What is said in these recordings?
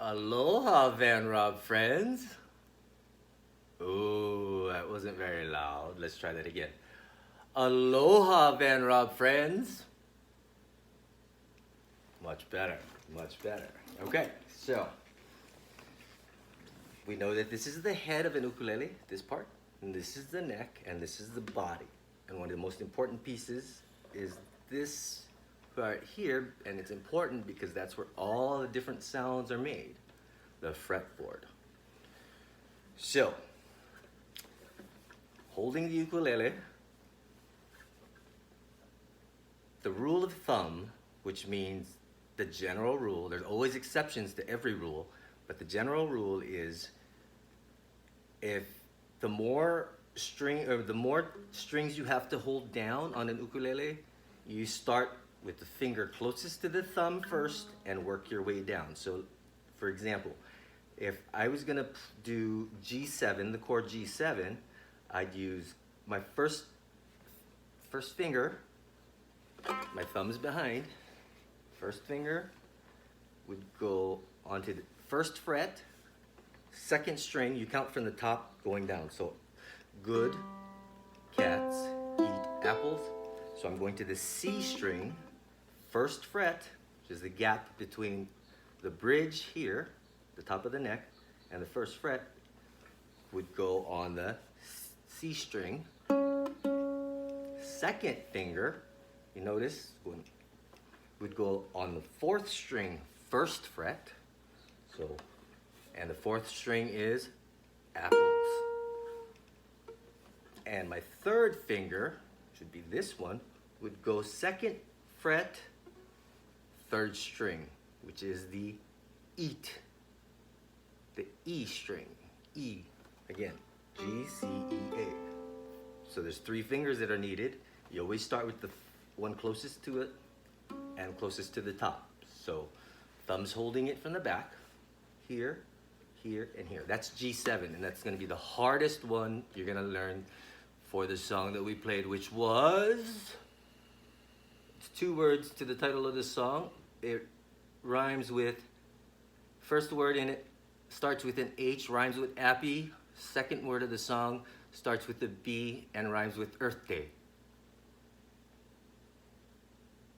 Aloha, Van Rob friends. Ooh, that wasn't very loud. Let's try that again. Aloha, Van Rob friends. Much better, much better. Okay, so we know that this is the head of an ukulele, this part, and this is the neck, and this is the body. And one of the most important pieces is this part here, and it's important because that's where all the different sounds are made, the fretboard. So, holding the ukulele, the rule of thumb, which means the general rule, there's always exceptions to every rule, but the general rule is if the more strings you have to hold down on an ukulele, you start with the finger closest to the thumb first and work your way down. So, for example, if I was gonna do G7, the chord G7, I'd use my first finger, my thumb is behind, first finger would go onto the first fret, second string, you count from the top going down. So, good cats eat apples. So I'm going to the C string, first fret, which is the gap between the bridge here, the top of the neck, and the first fret would go on the C string. Second finger, you notice, would go on the fourth string, first fret. So, and the fourth string is apples. And my third finger, should be this one, would go second fret, third string, which is the eat, the E string, E, again, G, C, E, A. So there's three fingers that are needed. You always start with the one closest to it and closest to the top. So thumb's holding it from the back, here, here, and here. That's G7, and that's gonna be the hardest one you're gonna learn for the song that we played, which was, it's two words to the title of the song. It rhymes with, first word in it starts with an H, rhymes with happy. Second word of the song starts with a B and rhymes with Earth Day.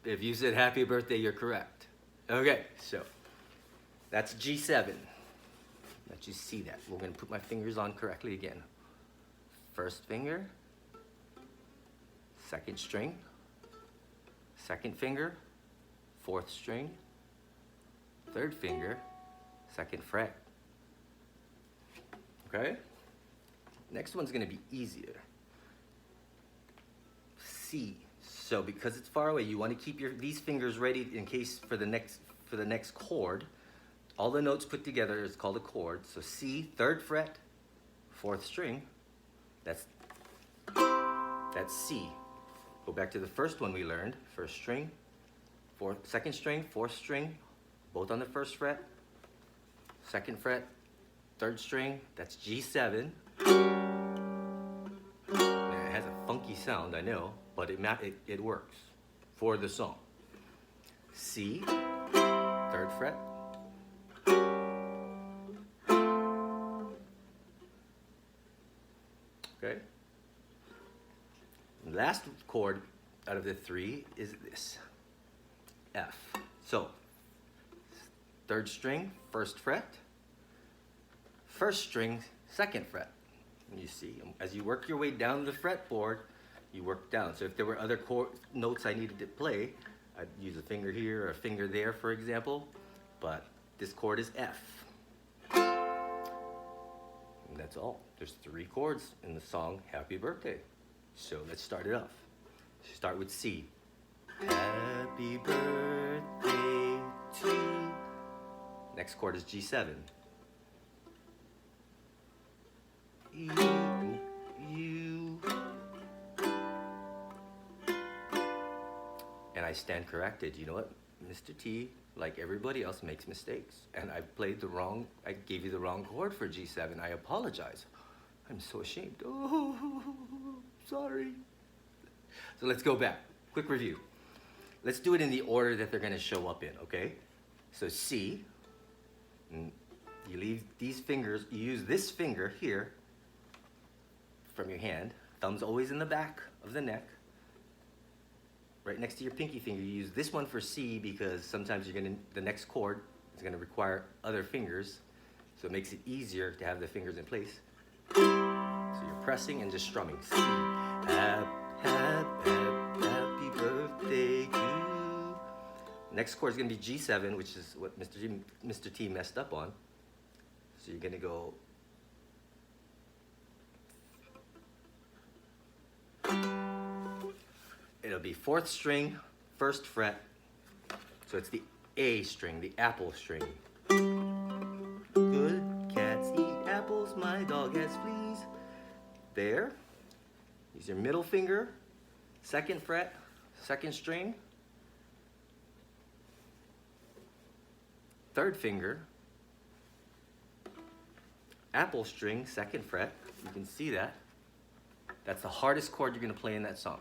If you said happy birthday, you're correct. Okay, so that's G7. Let you see that. We're gonna put my fingers on correctly again. First finger, second string, second finger, fourth string, third finger, second fret. Okay? Next one's gonna be easier. C. So because it's far away, you want to keep these fingers ready in case for the next chord. All the notes put together is called a chord. So C, third fret, fourth string. That's C. Go back to the first one we learned. First string, second string, fourth string, both on the first fret. Second fret, third string. That's G7. It has a funky sound, I know, but it works for the song. C, third fret. Okay. The last chord out of the three is this, F. So, third string, first fret, first string, second fret. And you see, as you work your way down the fretboard, you work down. So if there were other notes I needed to play, I'd use a finger here or a finger there, for example, but this chord is F. And that's all. There's three chords in the song Happy Birthday. So let's start it off. Start with C. Happy birthday to. Next chord is G7. You. And I stand corrected. You know what? Mr. T, like everybody else, makes mistakes. And I gave you the wrong chord for G7. I apologize. I'm so ashamed. Oh, sorry. So let's go back. Quick review. Let's do it in the order that they're gonna show up in, okay? So C, And you leave these fingers, you use this finger here from your hand. Thumb's always in the back of the neck. Right next to your pinky finger, you use this one for C because sometimes the next chord is gonna require other fingers. So it makes it easier to have the fingers in place. So you're pressing and just strumming. C. Happy birthday to you. Next chord is gonna be G7, which is what Mr. T messed up on. So you're gonna go. It'll be 4th string, 1st fret. So it's the A string, the apple string. Good cats eat apples, my dog has fleas. There. Use your middle finger, 2nd fret, 2nd string. 3rd finger, apple string, 2nd fret. You can see that. That's the hardest chord you're gonna play in that song.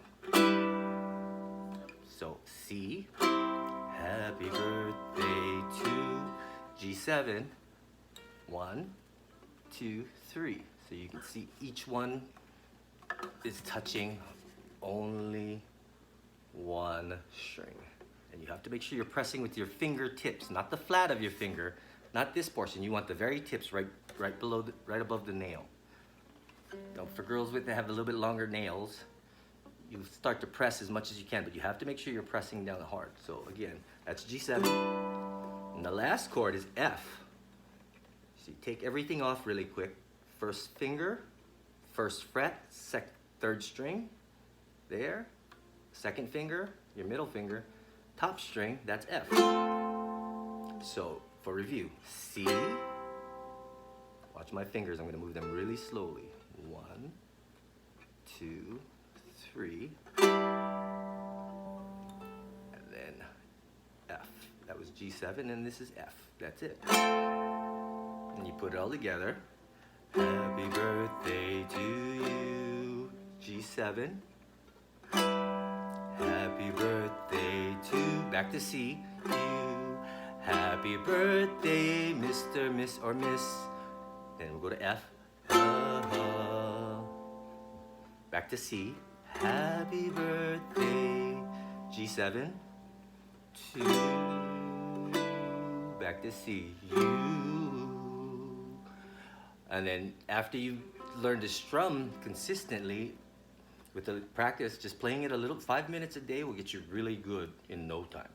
So C, happy birthday to G7, 1, 2, 3. So you can see each one is touching only one string. And you have to make sure you're pressing with your fingertips, not the flat of your finger, not this portion. You want the very tips right above the nail. Now, for girls that have a little bit longer nails, you start to press as much as you can, but you have to make sure you're pressing down hard. So again, that's G7. And the last chord is F. So you take everything off really quick. 1st finger, 1st fret, 3rd string, there. 2nd finger, your middle finger, top string, that's F. So for review, C, watch my fingers, I'm gonna move them really slowly. 1, 2, 3, and then F. That was G7 and this is F. That's it. And you put it all together. Happy birthday to you, G7. Happy birthday to, back to C, you. Happy birthday, Mr., Miss, or Miss. Then we'll go to F. Back to C. Happy birthday, G7, to, back to C, you. And then after you learn to strum consistently with the practice, just playing it a little, 5 minutes a day will get you really good in no time.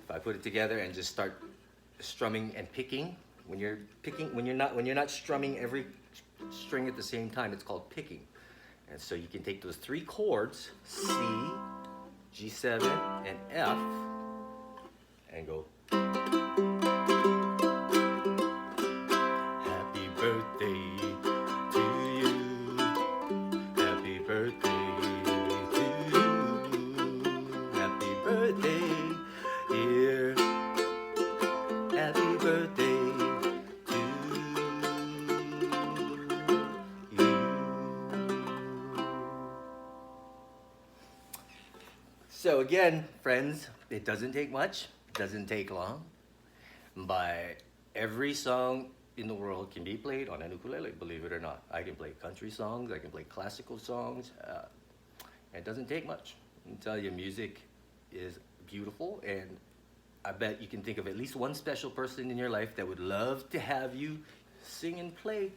If I put it together and just start strumming and picking, when you're not strumming every string at the same time, it's called picking. And so you can take those 3 chords, C, G7, and F, and go. Happy birthday to you. Happy birthday to you. Happy birthday, dear. Happy birthday. So again, friends, it doesn't take much, it doesn't take long, but every song in the world can be played on an ukulele, believe it or not. I can play country songs, I can play classical songs, it doesn't take much. I can tell you, music is beautiful, and I bet you can think of at least one special person in your life that would love to have you sing and play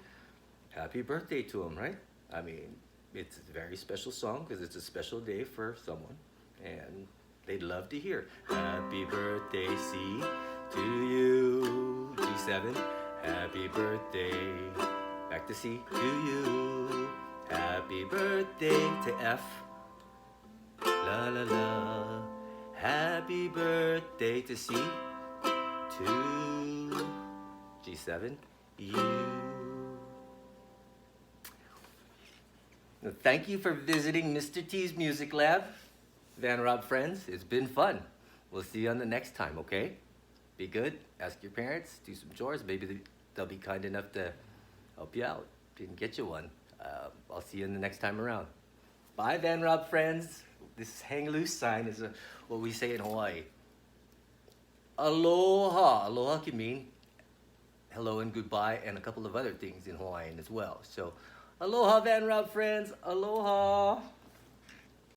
happy birthday to them, right? I mean, it's a very special song because it's a special day for someone. And they'd love to hear happy birthday, C, to you, G7. Happy birthday, back to C, to you. Happy birthday to F, la la la. Happy birthday to C, to G7, you. Well, thank you for visiting Mr. T's Music Lab. Van Raub friends, it's been fun. We'll see you on the next time, okay? Be good, ask your parents, do some chores. Maybe they'll be kind enough to help you out. Didn't get you one. I'll see you in the next time around. Bye, Van Raub friends. This hang loose sign is what we say in Hawaii. Aloha. Aloha can mean hello and goodbye and a couple of other things in Hawaiian as well. So aloha Van Route friends, aloha.